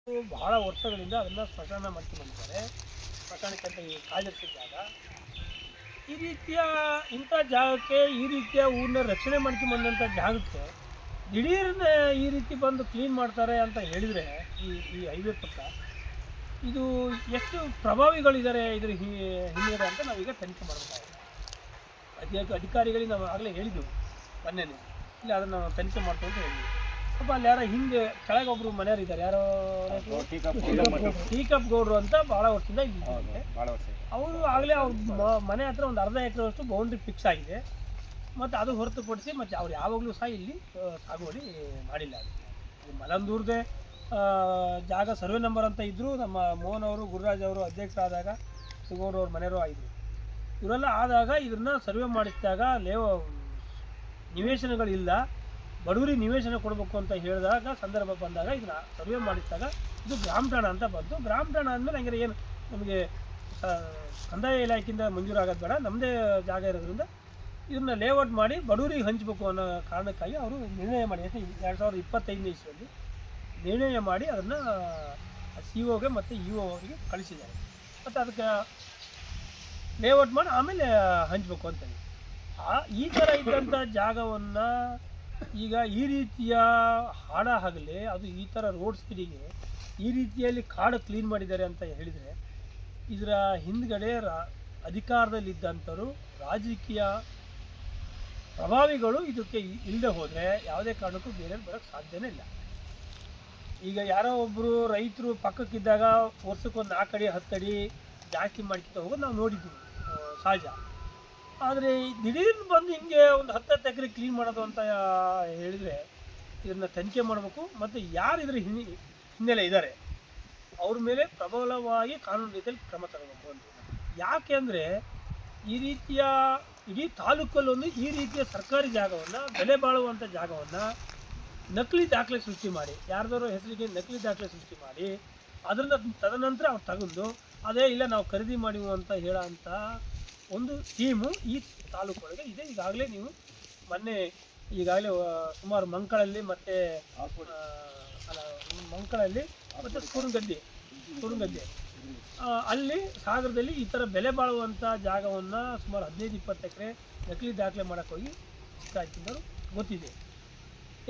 ಬಹಳ ವರ್ಷಗಳಿಂದ ಅದನ್ನು ಸ್ಮಶಾನ ಮಾಡ್ಕೊಂಡು ಬಂದಿದ್ದಾರೆ. ಸ್ಮಶಾನಕ್ಕಂತ ಈ ಕಾಜರ್ಸಿ ಜಾಗ. ಈ ರೀತಿಯ ಇಂಥ ಜಾಗಕ್ಕೆ ಈ ರೀತಿಯ ಊರನ್ನ ರಕ್ಷಣೆ ಮಾಡ್ಕೊಂಡು ಬಂದಂಥ ಜಾಗಕ್ಕೆ ದಿಢೀರ್ನೆ ಈ ರೀತಿ ಬಂದು ಕ್ಲೀನ್ ಮಾಡ್ತಾರೆ ಅಂತ ಹೇಳಿದರೆ ಈ ಈ ಹೈವೇ ಪಕ್ಕ ಇದು ಎಷ್ಟು ಪ್ರಭಾವಿಗಳಿದ್ದಾರೆ ಇದ್ರ ಹಿನ್ನೆಲೆ ಅಂತ ನಾವೀಗ ತನಿಖೆ ಮಾಡಬೇಕಾಗಿದೆ. ಅಧಿಕಾರಿಗಳಿಗೆ ನಾವು ಆಗಲೇ ಹೇಳಿದ್ದೆವು ಮೊನ್ನೆನೇ, ಇಲ್ಲ ಅದನ್ನು ನಾವು ತನಿಖೆ ಮಾಡ್ತೀವಿ ಅಂತ ಹೇಳಿದ್ವಿ. ಸ್ವಲ್ಪ ಅಲ್ಲಿ ಯಾರೋ ಹಿಂದೆ ಕೆಳಗೆ ಒಬ್ಬರು ಮನೆಯವರು ಇದ್ದಾರೆ, ಯಾರೋ ಟೀಕಪ್ ಗೌಡ್ರು ಅಂತ ಭಾಳ ವರ್ಷದಿಂದ ಇದ್ದಾರೆ. ಅವರು ಆಗಲೇ ಅವ್ರ ಮನೆ ಹತ್ರ ಒಂದು ಅರ್ಧ ಎಕರೆವಷ್ಟು ಬೌಂಡ್ರಿ ಫಿಕ್ಸ್ ಆಗಿದೆ. ಮತ್ತು ಅದು ಹೊರತುಪಡಿಸಿ ಮತ್ತು ಅವ್ರು ಯಾವಾಗಲೂ ಸಹ ಇಲ್ಲಿ ಸಾಗುವಳಿ ಮಾಡಿಲ್ಲ. ಅದು ಮಲಂದೂರ್ದೇ ಜಾಗ ಸರ್ವೆ ನಂಬರ್ ಅಂತ ಇದ್ದರು. ನಮ್ಮ ಮೋಹನ್ ಅವರು ಗುರುರಾಜ್ ಅವರು ಅಧ್ಯಕ್ಷರಾದಾಗ ಸುಗೌಡ್ರು ಅವ್ರ ಮನೆಯವರು ಆಗಿದ್ರು. ಇವರೆಲ್ಲ ಆದಾಗ ಇದನ್ನು ಸರ್ವೆ ಮಾಡಿಸಿದಾಗ ನಿವೇಶನಗಳಿಲ್ಲ, ಬಡವರಿಗೆ ನಿವೇಶನ ಕೊಡಬೇಕು ಅಂತ ಹೇಳಿದಾಗ ಸಂದರ್ಭ ಬಂದಾಗ ಇದನ್ನ ಸರ್ವೆ ಮಾಡಿಸಿದಾಗ ಇದು ಗ್ರಾಮ ಠಾಣ ಅಂತ ಬಂತು. ಗ್ರಾಮ ಠಾಣ ಅಂದಮೇಲೆ ಹಂಗಾರೆ ಏನು ನಮಗೆ ಕಂದಾಯ ಇಲಾಖೆಯಿಂದ ಮಂಜೂರಾಗೋದು ಬೇಡ, ನಮ್ಮದೇ ಜಾಗ ಇರೋದ್ರಿಂದ ಇದನ್ನ ಲೇಔಟ್ ಮಾಡಿ ಬಡವರಿಗೆ ಹಂಚಬೇಕು ಅನ್ನೋ ಕಾರಣಕ್ಕಾಗಿ ಅವರು ನಿರ್ಣಯ ಮಾಡಿ 2025ನೇ ಇಸ್ವಿಯಲ್ಲಿ ನಿರ್ಣಯ ಮಾಡಿ ಅದನ್ನು CO ಮತ್ತು EO ಅವರಿಗೆ ಕಳಿಸಿದ್ದಾರೆ. ಮತ್ತು ಅದಕ್ಕೆ ಲೇಔಟ್ ಮಾಡಿ ಆಮೇಲೆ ಹಂಚಬೇಕು ಅಂತೇಳಿ ಈ ಥರ ಇದ್ದಂಥ ಜಾಗವನ್ನು ಈಗ ಈ ರೀತಿಯ ಹಾಡ ಆಗಲಿ ಅದು ಈ ಥರ ರೋಡ್ ಸೈಡಿಗೆ ಈ ರೀತಿಯಲ್ಲಿ ಕಾಡು ಕ್ಲೀನ್ ಮಾಡಿದ್ದಾರೆ ಅಂತ ಹೇಳಿದರೆ ಇದರ ಹಿಂದ್ಗಡೆ ಅಧಿಕಾರದಲ್ಲಿದ್ದಂಥವರು ರಾಜಕೀಯ ಪ್ರಭಾವಿಗಳು ಇದಕ್ಕೆ ಇಲ್ಲದೆ ಹೋದರೆ ಯಾವುದೇ ಕಾರಣಕ್ಕೂ ಬೇರೆ ಬರೋಕ್ಕೆ ಸಾಧ್ಯನೇ ಇಲ್ಲ. ಈಗ ಯಾರೋ ಒಬ್ಬರು ರೈತರು ಪಕ್ಕಕ್ಕಿದ್ದಾಗ ವರ್ಷಕ್ಕೊಂದು 4 ಅಡಿ 10 ಅಡಿ ಜಾಸ್ತಿ ಮಾಡ್ಕೊತ ಹೋಗೋದು ನಾವು ನೋಡಿದ್ದೀವಿ, ಸಹಜ. ಆದರೆ ದಿಢೀರ್ನು ಬಂದು ಹಿಂಗೆ ಒಂದು 10 ಎಕರೆ ಕ್ಲೀನ್ ಮಾಡೋದು ಅಂತ ಹೇಳಿದರೆ ಇದನ್ನು ತನಿಖೆ ಮಾಡಬೇಕು. ಮತ್ತು ಯಾರು ಇದರ ಹಿನ್ನೆಲೆ ಇದ್ದಾರೆ ಅವ್ರ ಮೇಲೆ ಪ್ರಬಲವಾಗಿ ಕಾನೂನು ರೀತಿಯಲ್ಲಿ ಕ್ರಮ ತಗೋಬೇಕು ಅಂತ. ಯಾಕೆ ಅಂದರೆ ಈ ರೀತಿಯ ಇಡೀ ತಾಲೂಕಲ್ಲೊಂದು ಈ ರೀತಿಯ ಸರ್ಕಾರಿ ಜಾಗವನ್ನು, ಬೆಲೆ ಬಾಳುವಂಥ ಜಾಗವನ್ನು ನಕಲಿ ದಾಖಲೆ ಸೃಷ್ಟಿ ಮಾಡಿ, ಯಾರ್ದಾರೋ ಹೆಸರಿಗೆ ನಕಲಿ ದಾಖಲೆ ಸೃಷ್ಟಿ ಮಾಡಿ ಅದರಿಂದ ತದನಂತರ ಅವ್ರು ತಗೊಂಡು ಅದೇ ಇಲ್ಲ ನಾವು ಖರೀದಿ ಮಾಡಿವು ಅಂತ ಹೇಳೋ ಅಂಥ ಒಂದು ಟೀಮು ಈ ತಾಲೂಕೊಳಗೆ ಇದೆ. ಈಗಾಗಲೇ ನೀವು ಮೊನ್ನೆ ಈಗಾಗಲೇ ಸುಮಾರು ಮಂಕಳಲ್ಲಿ ಮತ್ತು ಮಂಕಳಲ್ಲಿ ಮತ್ತು ಸೂರುಗದ್ದೆ ಅಲ್ಲಿ ಸಾಗರದಲ್ಲಿ ಈ ಥರ ಬೆಲೆ ಬಾಳುವಂಥ ಜಾಗವನ್ನು ಸುಮಾರು 15-20 ಎಕರೆ ನಕಲಿ ದಾಖಲೆ ಮಾಡೋಕ್ಕೆ ಹೋಗಿ ಸಿಕ್ಕಾಕಿದ್ದವರು ಗೊತ್ತಿದೆ.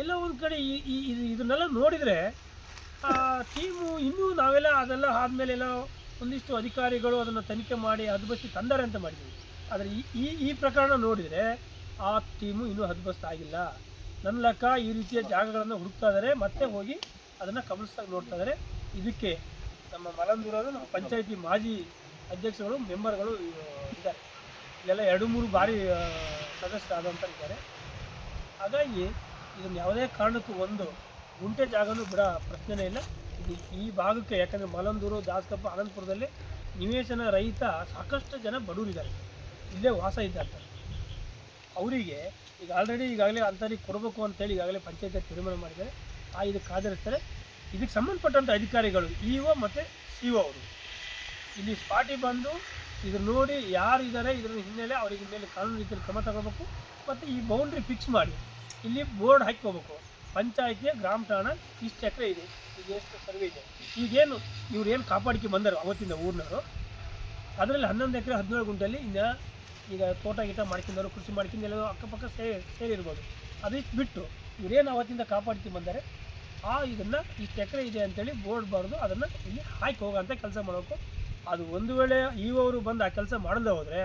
ಎಲ್ಲ ಒಂದು ಕಡೆ ಇದನ್ನೆಲ್ಲ ನೋಡಿದರೆ ಟೀಮು ಇನ್ನೂ ನಾವೆಲ್ಲ ಅದೆಲ್ಲ ಆದಮೇಲೆ ಎಲ್ಲ ಒಂದಿಷ್ಟು ಅಧಿಕಾರಿಗಳು ಅದನ್ನು ತನಿಖೆ ಮಾಡಿ ಹದ್ಬಸ್ತಿ ತಂದಾರೆ ಅಂತ ಮಾಡಿದ್ವಿ. ಆದರೆ ಈ ಪ್ರಕರಣ ನೋಡಿದರೆ ಆ ಟೀಮು ಇನ್ನೂ ಹದ್ಬಸ್ತು ಆಗಿಲ್ಲ. ನನ್ನ ಲೆಕ್ಕ ಈ ರೀತಿಯ ಜಾಗಗಳನ್ನು ಹುಡುಕ್ತಾ ಇದ್ದಾರೆ, ಮತ್ತೆ ಹೋಗಿ ಅದನ್ನು ಕಬಲಿಸ್ದಾಗ ನೋಡ್ತಾ ಇದ್ದಾರೆ. ಇದಕ್ಕೆ ನಮ್ಮ ಮಲಂದೂರವರು ನಮ್ಮ ಪಂಚಾಯತಿ ಮಾಜಿ ಅಧ್ಯಕ್ಷಗಳು ಮೆಂಬರ್ಗಳು ಇದ್ದಾರೆ, ಇಲ್ಲೆಲ್ಲ 2-3 ಬಾರಿ ಸದಸ್ಯರಾದಂಥ ಇದ್ದಾರೆ. ಹಾಗಾಗಿ ಇದನ್ನು ಯಾವುದೇ ಕಾರಣಕ್ಕೂ ಒಂದು ಗುಂಟೆ ಜಾಗನೂ ಬಿಡೋ ಪ್ರಶ್ನೆನೇ ಇಲ್ಲ. ಇದು ಈ ಭಾಗಕ್ಕೆ, ಯಾಕಂದರೆ ಮಲಂದೂರು, ದಾಸಕಪ್ಪ, ಅನಂತಪುರದಲ್ಲಿ ನಿವೇಶನ ರಹಿತ ಸಾಕಷ್ಟು ಜನ ಬಡವರಿದ್ದಾರೆ, ಇಲ್ಲೇ ವಾಸ ಇದ್ದಾರೆ. ಅವರಿಗೆ ಈಗ ಈಗಾಗಲೇ ಅಂಥವ್ರಿಗೆ ಕೊಡಬೇಕು ಅಂತೇಳಿ ಈಗಾಗಲೇ ಪಂಚಾಯತ್ ತೀರ್ಮಾನ ಮಾಡಿದ್ದಾರೆ. ಇದಕ್ಕೆ ಆಧರಿಸ್ತಾರೆ. ಇದಕ್ಕೆ ಸಂಬಂಧಪಟ್ಟಂಥ ಅಧಿಕಾರಿಗಳು EO ಮತ್ತು CO ಅವರು ಇಲ್ಲಿ ಸ್ಪಾಟಿಗೆ ಬಂದು ಇದನ್ನು ನೋಡಿ ಯಾರಿದ್ದಾರೆ ಇದರ ಹಿನ್ನೆಲೆ ಅವರಿಗೆ ಮೇಲೆ ಕಾನೂನು ರೀತಿಯಲ್ಲಿ ಕ್ರಮ ತಗೋಬೇಕು. ಮತ್ತು ಈ ಬೌಂಡ್ರಿ ಫಿಕ್ಸ್ ಮಾಡಿ ಇಲ್ಲಿ ಬೋರ್ಡ್ ಹಾಕ್ಕೋಬೇಕು, ಪಂಚಾಯತಿಯ ಗ್ರಾಮ ಠಾಣ ಇಷ್ಟು ಎಕರೆ ಇದೆ, ಈಗ ಎಷ್ಟು ಸರ್ವೆ ಇದೆ. ಈಗೇನು ಇವ್ರೇನು ಕಾಪಾಡಿಕೆ ಬಂದರು ಅವತ್ತಿಂದ ಊರಿನವರು, ಅದರಲ್ಲಿ 11 ಎಕರೆ 17 ಗುಂಟೆಯಲ್ಲಿ ಇನ್ನು ಈಗ ತೋಟ ಗೀಟ ಮಾಡ್ಕೊಂಡವರು, ಕೃಷಿ ಮಾಡ್ಕೊಂಡು ಎಲ್ಲೋ ಅಕ್ಕಪಕ್ಕ ಸೇರಿರ್ಬೋದು. ಅದಿಷ್ಟು ಬಿಟ್ಟು ಇವರೇನು ಅವತ್ತಿಂದ ಕಾಪಾಡ್ತಿ ಬಂದರೆ ಇದನ್ನು ಇಷ್ಟು ಎಕರೆ ಇದೆ ಅಂತೇಳಿ ಬೋರ್ಡ್ ಬರೆದು ಅದನ್ನು ಇಲ್ಲಿ ಹಾಕಿ ಹೋಗೋಂಥ ಕೆಲಸ ಮಾಡಬೇಕು. ಅದು ಒಂದು ವೇಳೆ EO ಅವರು ಬಂದು ಆ ಕೆಲಸ ಮಾಡದೆ ಹೋದರೆ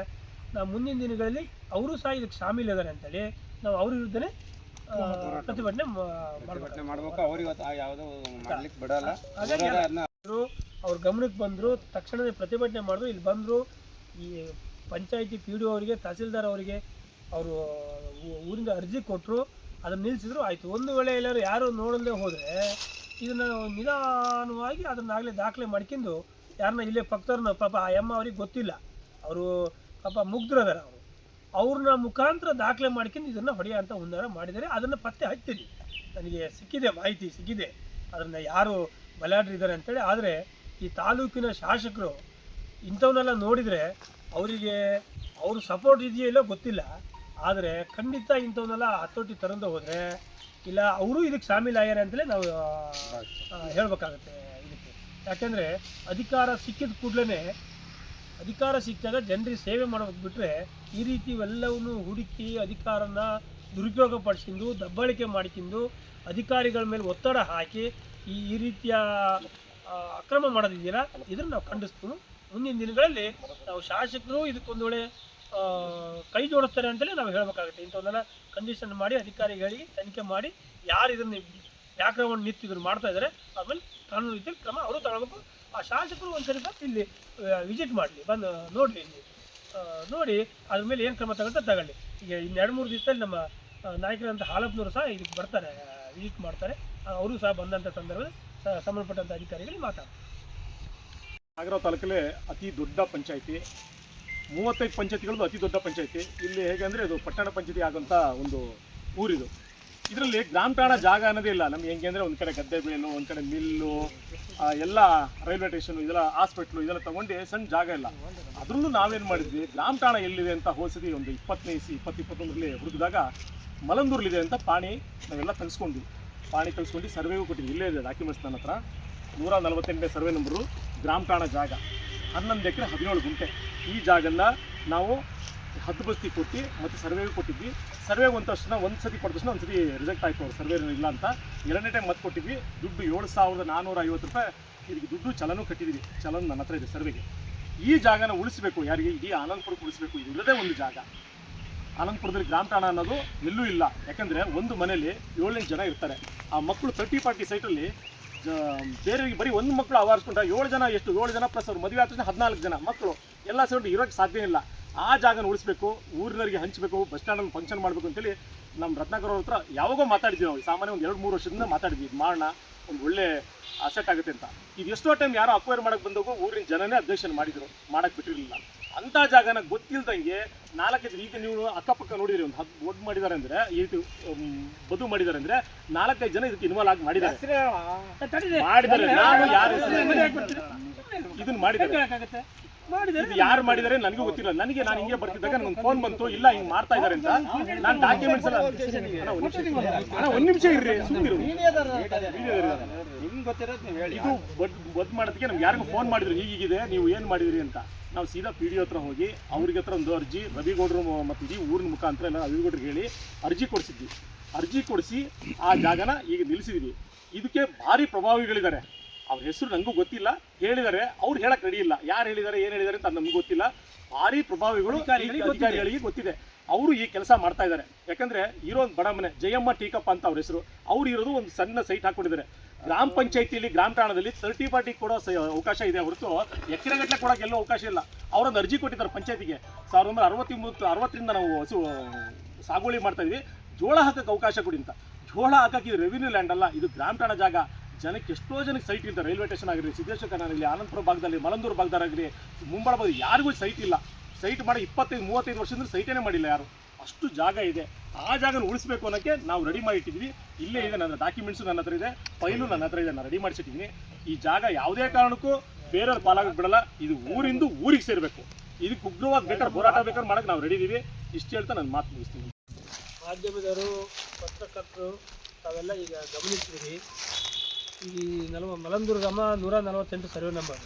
ನಾವು ಮುಂದಿನ ದಿನಗಳಲ್ಲಿ ಅವರು ಸಹ ಇದಕ್ಕೆ ಶಾಮೀಲಿದ್ದಾರೆ ಅಂತೇಳಿ ನಾವು ಅವ್ರ ವಿರುದ್ಧನೇ ಪ್ರತಿಭಟನೆ ಮಾಡಬೇಕು. ಹಾಗಾಗಿ ಅವ್ರ ಗಮನಕ್ಕೆ ಬಂದರು, ತಕ್ಷಣವೇ ಪ್ರತಿಭಟನೆ ಮಾಡಿದ್ರು. ಇಲ್ಲಿ ಬಂದರು, ಈ ಪಂಚಾಯತಿ PDO ಅವರಿಗೆ, ತಹಸೀಲ್ದಾರ್ ಅವರಿಗೆ ಅವರು ಊರಿಂದ ಅರ್ಜಿ ಕೊಟ್ಟರು, ಅದನ್ನು ನಿಲ್ಲಿಸಿದ್ರು. ಆಯಿತು. ಒಂದು ವೇಳೆ ಎಲ್ಲರೂ ಯಾರು ನೋಡಲ್ಲದೆ ಹೋದರೆ ಇದನ್ನು ನಿಧಾನವಾಗಿ ಅದನ್ನಾಗಲೇ ದಾಖಲೆ ಮಾಡ್ಕೊಂಡು ಯಾರನ್ನ ಇಲ್ಲೇ ಪಕ್ಕದವ್ರನ್ನ, ಪಾಪ ಆ ಅಮ್ಮ ಅವ್ರಿಗೆ ಗೊತ್ತಿಲ್ಲ, ಅವರು ಪಾಪ ಮುಗ್ಧರದಾರ, ಅವ್ರನ್ನ ಮುಖಾಂತರ ದಾಖಲೆ ಮಾಡ್ಕೊಂಡು ಇದನ್ನು ಹೊಡೆಯೋ ಅಂತ ಹುನ್ನಾರ ಮಾಡಿದ್ದಾರೆ. ಅದನ್ನು ಪತ್ತೆ ಹಚ್ತೀನಿ, ನನಗೆ ಸಿಕ್ಕಿದೆ, ಮಾಹಿತಿ ಸಿಕ್ಕಿದೆ ಅದನ್ನು ಯಾರು ಬಲಾಢ್ಯರಿದ್ದಾರೆ ಅಂತೇಳಿ. ಆದರೆ ಈ ತಾಲೂಕಿನ ಶಾಸಕರು ಇಂಥವನ್ನೆಲ್ಲ ನೋಡಿದರೆ ಅವರಿಗೆ ಅವರು ಸಪೋರ್ಟ್ ಇದೆಯೋ ಇಲ್ಲೋ ಗೊತ್ತಿಲ್ಲ. ಆದರೆ ಖಂಡಿತ ಇಂಥವನ್ನೆಲ್ಲ ಹತೋಟಿ ತರಂದು ಹೋದರೆ ಇಲ್ಲ ಅವರು ಇದಕ್ಕೆ ಶಾಮೀಲಾಗ್ಯಾರೆ ಅಂತಲೇ ನಾವು ಹೇಳಬೇಕಾಗತ್ತೆ ಇದಕ್ಕೆ. ಯಾಕೆಂದರೆ ಅಧಿಕಾರ ಸಿಕ್ಕಿದ ಕೂಡಲೇ ಅಧಿಕಾರ ಸಿಕ್ಕಾಗ ಜನರಿಗೆ ಸೇವೆ ಮಾಡೋದು ಬಿಟ್ಟರೆ ಈ ರೀತಿ ಇವೆಲ್ಲವನ್ನು ಹುಡುಕಿ ಅಧಿಕಾರನ ದುರುಪಯೋಗ ಪಡಿಸ್ಕೊಂಡು ದಬ್ಬಾಳಿಕೆ ಮಾಡ್ಕೊಂಡು ಅಧಿಕಾರಿಗಳ ಮೇಲೆ ಒತ್ತಡ ಹಾಕಿ ಈ ರೀತಿಯ ಅಕ್ರಮ ಮಾಡೋದಿದೆಯಲ್ಲ ಇದನ್ನು ನಾವು ಖಂಡಿಸ್ತೀವಿ. ಮುಂದಿನ ದಿನಗಳಲ್ಲಿ ನಾವು ಶಾಸಕರು ಇದಕ್ಕೊಂದು ಒಳ್ಳೆ ಕೈ ಜೋಡಿಸ್ತಾರೆ ಅಂತಲೇ ನಾವು ಹೇಳಬೇಕಾಗುತ್ತೆ. ಇಂಥವನ್ನೆಲ್ಲ ಕಂಡೀಷನ್ ಮಾಡಿ ಅಧಿಕಾರಿಗಳಿಗೆ ತನಿಖೆ ಮಾಡಿ ಯಾರು ಇದನ್ನು ವ್ಯಾಕ್ರಮವನ್ನು ನಿಂತು ಇದನ್ನು ಮಾಡ್ತಾ ಇದ್ದಾರೆ ಆಮೇಲೆ ಕಾನೂನು ರೀತಿಯಲ್ಲಿ ಕ್ರಮ ಅವರು ತಗೊಳ್ಬೇಕು. ಆ ಶಾಸಕರು ಒಂದ್ಸರಿ ಬಂದು ಇಲ್ಲಿ ವಿಸಿಟ್ ಮಾಡಲಿ, ಬಂದು ನೋಡಲಿ, ಇಲ್ಲಿ ನೋಡಿ ಅದ್ರ ಮೇಲೆ ಏನು ಕ್ರಮ ತಗೊಳ್ಳಿ. ಈಗ ಇನ್ನು 2-3 ದಿವಸದಲ್ಲಿ ನಮ್ಮ ನಾಯಕರಂಥ ಹಾಲಪ್ಪನವರು ಸಹ ಇದಕ್ಕೆ ಬರ್ತಾರೆ, ವಿಸಿಟ್ ಮಾಡ್ತಾರೆ. ಅವರು ಸಹ ಬಂದಂಥ ಸಂದರ್ಭದಲ್ಲಿ ಸಂಬಂಧಪಟ್ಟಂಥ ಅಧಿಕಾರಿಗಳಿಗೆ ಮಾತಾಡ್ತಾರೆ. ನಾಗರಾವ್ ತಾಲೂಕಲ್ಲೇ ಅತಿ ದೊಡ್ಡ ಪಂಚಾಯಿತಿ, 35 ಪಂಚಾಯತಿಗಳದ್ದು ಅತಿ ದೊಡ್ಡ ಪಂಚಾಯಿತಿ. ಇಲ್ಲಿ ಹೇಗೆ ಅಂದರೆ ಇದು ಪಟ್ಟಣ ಪಂಚಾಯತಿ ಆಗೋಂಥ ಒಂದು ಊರಿದು. ಇದರಲ್ಲಿ ಗ್ರಾಮ ಠಾಣಾ ಜಾಗ ಅನ್ನೋದೇ ಇಲ್ಲ ನಮ್ಗೆ. ಹೆಂಗೆ ಅಂದರೆ ಒಂದು ಕಡೆ ಗದ್ದೆ ಬೇಲು, ಒಂದು ಕಡೆ ಮಿಲ್ಲು, ಎಲ್ಲ ರೈಲ್ವೆ ಸ್ಟೇಷನು, ಇದೆಲ್ಲ ಹಾಸ್ಪಿಟ್ಲು, ಇದೆಲ್ಲ ತೊಗೊಂಡು ಸಣ್ಣ ಜಾಗ ಇಲ್ಲ. ಅದರಲ್ಲೂ ನಾವೇನು ಮಾಡಿದ್ವಿ, ಗ್ರಾಮ ಠಾಣಾ ಎಲ್ಲಿದೆ ಅಂತ ಹೋಲ್ಸಿದ್ವಿ. ಒಂದು 2021ರಲ್ಲಿ ಹುಡುಕಿದಾಗ ಮಲಂದೂರ್ಲಿದೆ ಅಂತ ನಾವೆಲ್ಲ ಕಲಿಸ್ಕೊಂಡ್ವಿ. ಕಲಿಸ್ಕೊಂಡು ಸರ್ವೆಗೂ ಕೊಟ್ಟಿದ್ವಿ. ಇಲ್ಲೇ ಇದೆ ಡಾಕ್ಯುಮೆಂಟ್ಸ್ ನನ್ನ ಹತ್ರ. 148ನೇ ಸರ್ವೆ ನಂಬರು, ಗ್ರಾಮ ಠಾಣಾ ಜಾಗ, 11 ಎಕರೆ 17 ಗುಂಟೆ. ಈ ಜಾಗನ ನಾವು ಹದ್ದುಬಸ್ತಿ ಕೊಟ್ಟು ಮತ್ತು ಸರ್ವೆಗೂ ಕೊಟ್ಟಿದ್ವಿ. ಸರ್ವೆಗೆ ಒಂದು ಸತಿ ಕೊಟ್ಟ ತಕ್ಷಣ ಒಂದು ಸತಿ ರಿಜೆಕ್ಟ್ ಆಯಿತು, ಅವ್ರು ಸರ್ವೆ ಇಲ್ಲ ಅಂತ. 2ನೇ ಟೈಮ್ ಮತ್ತೆ ಕೊಟ್ಟಿದ್ವಿ. ದುಡ್ಡು 7,450 ರೂಪಾಯಿ ಇದಕ್ಕೆ ದುಡ್ಡು ಚಲನೂ ಕಟ್ಟಿದ್ವಿ. ಚಲನ್ ನನ್ನ ಹತ್ರ ಇದೆ ಸರ್ವೆಗೆ. ಈ ಜಾಗನ ಉಳಿಸಬೇಕು, ಯಾರಿಗೆ? ಇಡೀ ಆನಂದಪುರಕ್ಕೆ ಉಳಿಸಬೇಕು. ಇದು ಇಲ್ಲದೇ ಒಂದು ಜಾಗ. ಆನಂದಪುರದಲ್ಲಿ ಗ್ರಾಮ ಠಾಣಾ ಅನ್ನೋದು ಎಲ್ಲೂ ಇಲ್ಲ. ಯಾಕೆಂದರೆ ಒಂದು ಮನೇಲಿ 7-8 ಜನ ಇರ್ತಾರೆ. ಆ ಮಕ್ಕಳು 30-40 ಸೈಟಲ್ಲಿ ಬೇರೆಯವರಿಗೆ ಬರೀ ಒಂದು ಮಕ್ಕಳು ಆವರಿಸ್ಕೊಂಡ್ರೆ 7 ಜನ, ಎಷ್ಟು 7 ಜನ ಪ್ಲಸ್ ಅವ್ರು ಮದುವೆ ಆದ ತಕ್ಷಣ 14 ಜನ ಮಕ್ಕಳು ಎಲ್ಲ ಸೇರಿ ಇರೋಕ್ಕೆ ಸಾಧ್ಯ ಇಲ್ಲ. ಆ ಜಾಗನ ಉಳಿಸ್ಬೇಕು, ಊರಿನವರಿಗೆ ಹಂಚಬೇಕು, ಬಸ್ ಸ್ಟ್ಯಾಂಡಲ್ಲಿ ಫಂಕ್ಷನ್ ಮಾಡಬೇಕು ಅಂತೇಳಿ ನಮ್ಮ ರತ್ನಾಕರ್ ಅವ್ರ ಹತ್ರ ಯಾವಾಗೋ ಮಾತಾಡಿದ್ವಿ ನಾವು. ಸಾಮಾನ್ಯ ಒಂದು 2-3 ವರ್ಷದಿಂದ ಮಾತಾಡಿದ್ವಿ, ಇದು ಮಾಡೋಣ, ಒಂದು ಒಳ್ಳೆ ಅಸೆಟ್ ಆಗುತ್ತೆ ಅಂತ. ಇದು ಎಷ್ಟೋ ಟೈಮ್ ಯಾರೋ ಅಕ್ವೈರ್ ಮಾಡೋಕ್ಕೆ ಬಂದಾಗ ಊರಿನ ಜನನೇ ಅಬ್ಜೆಕ್ಷನ್ ಮಾಡಿದರು, ಮಾಡೋಕ್ಕೆ ಬಿಟ್ಟಿರಲಿಲ್ಲ. ಅಂಥ ಜಾಗನ ಗೊತ್ತಿಲ್ದಂಗೆ 4 ಈಗ ನೀವು ಅಕ್ಕಪಕ್ಕ ನೋಡಿದ್ರಿ, ಒಂದು 10 ಬೋಟ್ ಮಾಡಿದ್ದಾರೆ ಅಂದರೆ, ಇದು ಬದು ಮಾಡಿದ್ದಾರೆ ಅಂದರೆ 4-5 ಜನ ಇದಕ್ಕೆ ಇನ್ವಾಲ್ವ್ ಆಗಿ ಮಾಡಿದ್ದಾರೆ. ನಾವು ಯಾರು ಇದನ್ನ ಮಾಡಿದ್ದಾರೆ, ಇದು ಯಾರು ಮಾಡಿದ್ದಾರೆ ನನಗೂ ಗೊತ್ತಿಲ್ಲ. ನಾನು ಹಿಂಗೆ ಬರ್ತಿದ್ದಾಗ ನನಗೆ ಫೋನ್ ಬಂತು, ಇಲ್ಲ ಹಿಂಗೆ ಮಾಡ್ತಾ ಇದ್ದಾರೆ ಅಂತ. ನಾನು ಡಾಕ್ಯುಮೆಂಟ್ಸ್ ಎಲ್ಲ ಒಂದು ನಿಮಿಷ ಇರ್ರಿ, ಸುಮ್ಮನಿರು. ಇದು ಬದ್ ಮಾಡೋದಕ್ಕೆ ನಮ್ಗೆ ಯಾರಿಗೂ ಫೋನ್ ಮಾಡಿದ್ರು, ಹೀಗಿದೆ ನೀವು ಏನು ಮಾಡಿದಿರಿ ಅಂತ. ನಾವು ಸೀದಾ PDO ಹತ್ರ ಹೋಗಿ ಅವ್ರಿಗೆ ಹತ್ರ ಒಂದು ಅರ್ಜಿ, ರವಿಗೌಡರು ಮತ್ತು ಇಡೀ ಊರಿನ ಮುಖಾಂತರ ಎಲ್ಲ ರವಿಗೌಡ್ರಿಗೆ ಹೇಳಿ ಅರ್ಜಿ ಕೊಡಿಸಿದ್ವಿ. ಅರ್ಜಿ ಕೊಡಿಸಿ ಆ ಜಾಗನ ಈಗ ನಿಲ್ಲಿಸಿದ್ವಿ. ಇದಕ್ಕೆ ಭಾರಿ ಪ್ರಭಾವಿಗಳಿದ್ದಾರೆ. ಅವ್ರ ಹೆಸರು ನನಗೂ ಗೊತ್ತಿಲ್ಲ, ಹೇಳಿದ್ದಾರೆ. ಅವ್ರು ಹೇಳಕ್ಕೆ ರೆಡಿ ಇಲ್ಲ. ಯಾರು ಹೇಳಿದ್ದಾರೆ, ಏನು ಹೇಳಿದ್ದಾರೆ ಅಂತ ನಮ್ಗೆ ಗೊತ್ತಿಲ್ಲ. ಭಾರಿ ಪ್ರಭಾವಿಗಳು ಅಧಿಕಾರಿಗಳಿಗೆ ಗೊತ್ತಿದೆ. ಅವರು ಈ ಕೆಲಸ ಮಾಡ್ತಾ ಇದ್ದಾರೆ. ಯಾಕಂದರೆ ಇರೋ ಒಂದು ಬಡ ಮನೆ, ಜಯಮ್ಮ ಟೀಕಪ್ಪ ಅಂತ ಅವ್ರ ಹೆಸರು. ಅವ್ರು ಇರೋದು ಒಂದು ಸಣ್ಣ ಸೈಟ್ ಹಾಕ್ಕೊಂಡಿದ್ದಾರೆ. ಗ್ರಾಮ ಪಂಚಾಯತಿಯಲ್ಲಿ, ಗ್ರಾಮ ಠಾಣದಲ್ಲಿ 30-40 ಕೊಡೋ ಅವಕಾಶ ಇದೆ ಹೊರತು ಎಕರೆಗಟ್ಟಲೆ ಕೊಡೋಕೆ ಎಲ್ಲೂ ಅವಕಾಶ ಇಲ್ಲ. ಅವರೊಂದು ಅರ್ಜಿ ಕೊಟ್ಟಿದ್ದಾರೆ ಪಂಚಾಯತಿಗೆ. 1960ರಿಂದ ನಾವು ಸಾಗುವಳಿ ಮಾಡ್ತಾ ಇದ್ವಿ, ಜೋಳ ಹಾಕಕ್ಕೆ ಅವಕಾಶ ಕೊಡಿ ಅಂತ. ಜೋಳ ಹಾಕಕ್ಕೆ ಇದು ರೆವಿನ್ಯೂ ಲ್ಯಾಂಡ್ ಅಲ್ಲ, ಇದು ಗ್ರಾಮ ಠಾಣಾ ಜಾಗ. ಜನಕ್ಕೆ ಎಷ್ಟೋ ಜನಕ್ಕೆ ಸೈಟ್ ಇರ್ತಾರೆ. ರೈಲ್ವೆ ಸ್ಟೇಷನ್ ಆಗಿರಲಿ, ಸಿದ್ದೇಶ್ವರ ಆಗಲಿ, ಆನಂದಪುರ ಭಾಗದಲ್ಲಿ, ಮಲಂದೂರು ಭಾಗದಾಗಲಿ, ಮುಂಬಳ ಭಾಗ ಯಾರಿಗೂ ಸೈಟ್ ಇಲ್ಲ. ಸೈಟ್ ಮಾಡಿ 25-35 ವರ್ಷದಿಂದ ಸೈಟೇನೇ ಮಾಡಿಲ್ಲ ಯಾರು. ಅಷ್ಟು ಜಾಗ ಇದೆ. ಆ ಜಾಗನ ಉಳಿಸ್ಬೇಕು ಅನ್ನೋಕ್ಕೆ ನಾವು ರೆಡಿ ಮಾಡಿಟ್ಟಿದ್ವಿ. ಇಲ್ಲೇ ಇದೆ, ನನ್ನ ಡಾಕ್ಯುಮೆಂಟ್ಸು ನನ್ನ ಹತ್ರ ಇದೆ, ಫೈಲು ನನ್ನ ಹತ್ರ ಇದೆ, ನಾನು ರೆಡಿ ಮಾಡಿಸಿಟ್ಟಿದ್ದೀನಿ. ಈ ಜಾಗ ಯಾವುದೇ ಕಾರಣಕ್ಕೂ ಬೇರೆಯವ್ರ ಪಾಲಾಗಕ್ಕೆ ಬಿಡಲ್ಲ. ಇದು ಊರಿಂದ ಊರಿಗೆ ಸೇರಬೇಕು. ಇದಕ್ಕೆ ಉಗ್ರವಾಗಿ ಬೇಕಾದ್ರೆ ಹೋರಾಟ ಬೇಕಾದ್ರೆ ಮಾಡೋಕ್ಕೆ ನಾವು ರೆಡಿ ಇದ್ದೀವಿ. ಇಷ್ಟು ಹೇಳ್ತಾ ನಾನು ಮಾತು ಮುಗಿಸ್ತೀನಿ. ಮಾಧ್ಯಮದವರು, ಪತ್ರಕರ್ತರು ತಾವೆಲ್ಲ ಈಗ ಗಮನಿಸಿದ್ರಿ. ಈ ಮಲಂದೂರು ಗ್ರಾಮ 148 ಸರ್ವೆ ನಂಬರ್.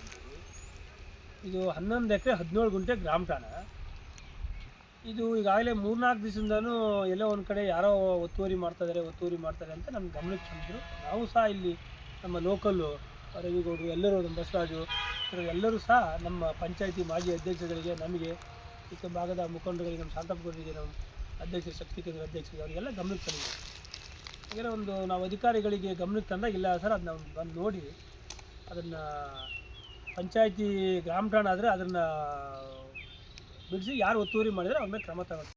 ಇದು 11 ಎಕರೆ 17 ಗುಂಟೆ ಗ್ರಾಮ ಠಾಣಾ. ಇದು ಈಗಾಗಲೇ 3-4 ದಿವಸದಿಂದನೂ ಎಲ್ಲೋ ಒಂದು ಕಡೆ ಯಾರೋ ಒತ್ತುವರಿ ಮಾಡ್ತಾರೆ ಅಂತ ನಮ್ಗೆ ಗಮನಕ್ಕೆ ಬಂದರು. ನಾವು ಸಹ ಇಲ್ಲಿ ನಮ್ಮ ಲೋಕಲ್ಲು ರವಿಗೌಡರು, ಎಲ್ಲರೂ, ನಮ್ಮ ಬಸವರಾಜು ಎಲ್ಲರೂ ಸಹ ನಮ್ಮ ಪಂಚಾಯತಿ ಮಾಜಿ ಅಧ್ಯಕ್ಷಗಳಿಗೆ, ನಮಗೆ ಈ ಭಾಗದ ಮುಖಂಡರಿಗೆ, ನಮ್ಮ ಶಾಂತಪ್ಪಗೌಡರಿಗೆ, ನಮ್ಮ ಅಧ್ಯಕ್ಷರು, ಶಕ್ತಿ ಕೇಂದ್ರ ಅಧ್ಯಕ್ಷರಿಗೆ, ಅವರಿಗೆಲ್ಲ ಗಮನಕ್ಕೆ ತಂದಿದ್ದೀವಿ. ಹಾಗೆ ನಾವು ಅಧಿಕಾರಿಗಳಿಗೆ ಗಮನಕ್ಕೆ ತಂದಾಗ, ಇಲ್ಲ ಸರ್ ಅದನ್ನ ಬಂದು ನೋಡಿ ಅದನ್ನು ಪಂಚಾಯತಿ ಗ್ರಾಮ ಠಾಣಾ ಆದರೆ ಅದನ್ನು ಬಿಡಿಸಿ ಯಾರು ಒತ್ತುವರಿ ಮಾಡಿದರೆ ಅವ್ರ ಮೇಲೆ ಕ್ರಮ ತಗೊಳ್ತೀವಿ.